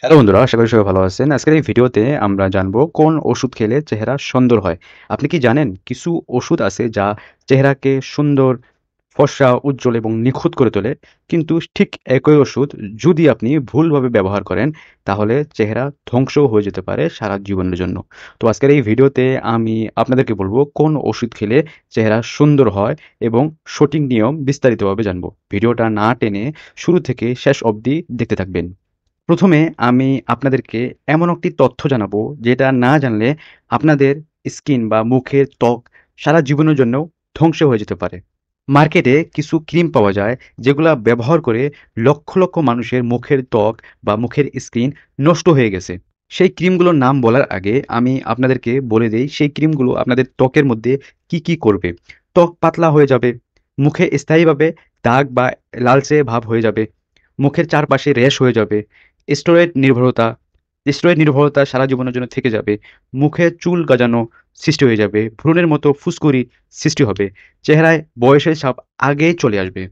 Hello বন্ধুরা, আশা করি সবাই ভালো আছেন। আজকের এই ভিডিওতে আমরা জানবো কোন ওষুধ খেলে চেহারা সুন্দর হয়। আপনি কি জানেন কিছু ওষুধ আছে যা চেহারাকে সুন্দর, ফর্সা, উজ্জ্বল এবং নিখুঁত করে তোলে। কিন্তু ঠিক একই ওষুধ যদি আপনি ভুলভাবে ব্যবহার করেন তাহলে চেহারা ধ্বংসও হয়ে যেতে পারে সারা জীবনের জন্য। তো আজকের এই ভিডিওতে আমি আপনাদেরকে বলবো কোন ওষুধ খেলে চেহারা সুন্দর হয় এবং সঠিক নিয়ম বিস্তারিতভাবে জানবো। ভিডিওটা না টেনে শুরু থেকে শেষ অবধি দেখতে থাকবেন। প্রথমে আমি আপনাদেরকে এমন একটি তথ্য জানাবো যেটা না জানলে আপনাদের স্কিন বা মুখের ত্বক সারা জীবনের জন্য ধ্বংস হয়ে যেতে পারে। মার্কেটে কিছু ক্রিম পাওয়া যায় যেগুলা ব্যবহার করে লক্ষ লক্ষ মানুষের মুখের ত্বক বা মুখের স্কিন নষ্ট হয়ে গেছে। সেই ক্রিমগুলোর নাম বলার আগে আমি আপনাদেরকে বলে দেই সেই ক্রিমগুলো আপনাদের ত্বকের মধ্যে কি কি করবে। ত্বক পাতলা হয়ে যাবে, মুখে স্থায়ীভাবে দাগ বা লালচে ভাব হয়ে যাবে, মুখের চারপাশে র্যাশ হয়ে যাবে, স্টেরয়েড নির্ভরতা স্টেরয়েড নির্ভরতা সারা জীবনের জন্য থেকে যাবে, মুখে চুল গজানো সৃষ্টি হয়ে যাবে, ভ্রূণের মতো ফুসকুড়ি সৃষ্টি হবে, চেহারায় বয়সের ছাপ আগেই চলে আসবে।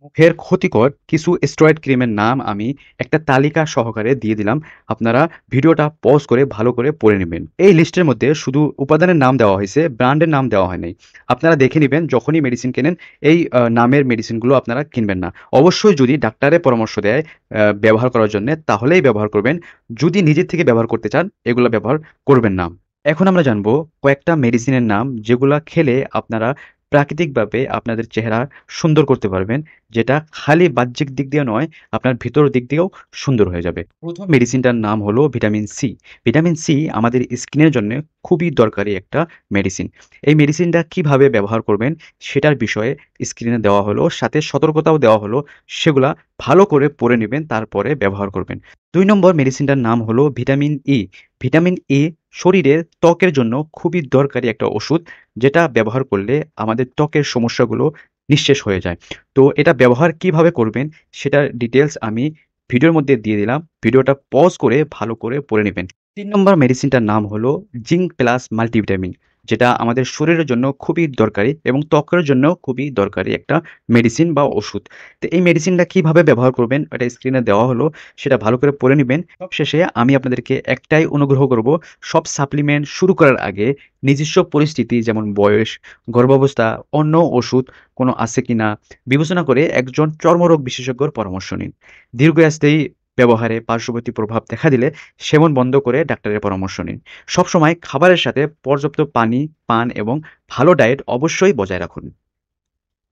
মুখের ক্ষতিকর কিছু স্টেরয়েড ক্রিমের নাম আমি একটা তালিকা সহকারে দিয়ে দিলাম। আপনারা ভিডিওটা পজ করে ভালো করে পড়ে নেবেন। এই লিস্টের মধ্যে শুধু উপাদানের নাম দেওয়া হয়েছে, ব্র্যান্ডের নাম দেওয়া হয় নাই। আপনারা দেখে নিবেন যখনই মেডিসিন কেনেন এই নামের মেডিসিনগুলো আপনারা কিনবেন না। অবশ্যই যদি ডাক্তারের পরামর্শ দেয় ব্যবহার করার জন্যে তাহলেই ব্যবহার করবেন। যদি নিজের থেকে ব্যবহার করতে চান এগুলো ব্যবহার করবেন না। এখন আমরা জানবো কয়েকটা মেডিসিনের নাম যেগুলা খেলে আপনারা প্রাকৃতিকভাবে আপনাদের চেহারা সুন্দর করতে পারবেন, যেটা খালি বাহ্যিক দিক দিয়ে নয়, আপনার ভিতর দিক দিয়েও সুন্দর হয়ে যাবে। প্রথম মেডিসিনটার নাম হলো ভিটামিন সি। ভিটামিন সি আমাদের স্কিনের জন্য খুবই দরকারি একটা মেডিসিন। এই মেডিসিনটা কিভাবে ব্যবহার করবেন সেটার বিষয়ে স্ক্রিনে দেওয়া হলো, সাথে সতর্কতাও দেওয়া হলো। সেগুলা ভালো করে পড়ে নেবেন, তারপরে ব্যবহার করবেন। ২ নম্বর মেডিসিনটার নাম হলো ভিটামিন ই। ভিটামিন ই শরীরের ত্বকের জন্য খুবই দরকারি একটা ওষুধ, যেটা ব্যবহার করলে আমাদের ত্বকের সমস্যাগুলো নিঃশেষ হয়ে যায়। তো এটা ব্যবহার কিভাবে করবেন সেটার ডিটেইলস আমি ভিডিওর মধ্যে দিয়ে দিলাম। ভিডিওটা পজ করে ভালো করে পড়ে নেবেন। ৩ নম্বর মেডিসিনটার নাম হলো জিঙ্ক প্লাস মাল্টিভিটামিন, যেটা আমাদের শরীরের জন্য খুবই দরকারি এবং ত্বকের জন্য খুবই দরকারি একটা মেডিসিন বা ওষুধ। তো এই মেডিসিনটা কিভাবে ব্যবহার করবেন এটা স্ক্রিনে দেওয়া হলো, সেটা ভালো করে পড়ে নিবেন। সবশেষে আমি আপনাদেরকে একটাই অনুগ্রহ করব, সব সাপ্লিমেন্ট শুরু করার আগে নিজস্ব পরিস্থিতি যেমন বয়স, গর্ভাবস্থা, অন্য ওষুধ কোনো আছে কিনা বিবেচনা করে একজন চর্মরোগ বিশেষজ্ঞর পরামর্শ নিন। দীর্ঘস্থায়ী ব্যবহারে পার্শ্ববর্তী প্রভাব দেখা দিলে সেবন বন্ধ করে ডাক্তারের পরামর্শ নিন। সবসময় খাবারের সাথে পর্যাপ্ত পানি পান এবং ভালো ডায়েট অবশ্যই বজায় রাখুন।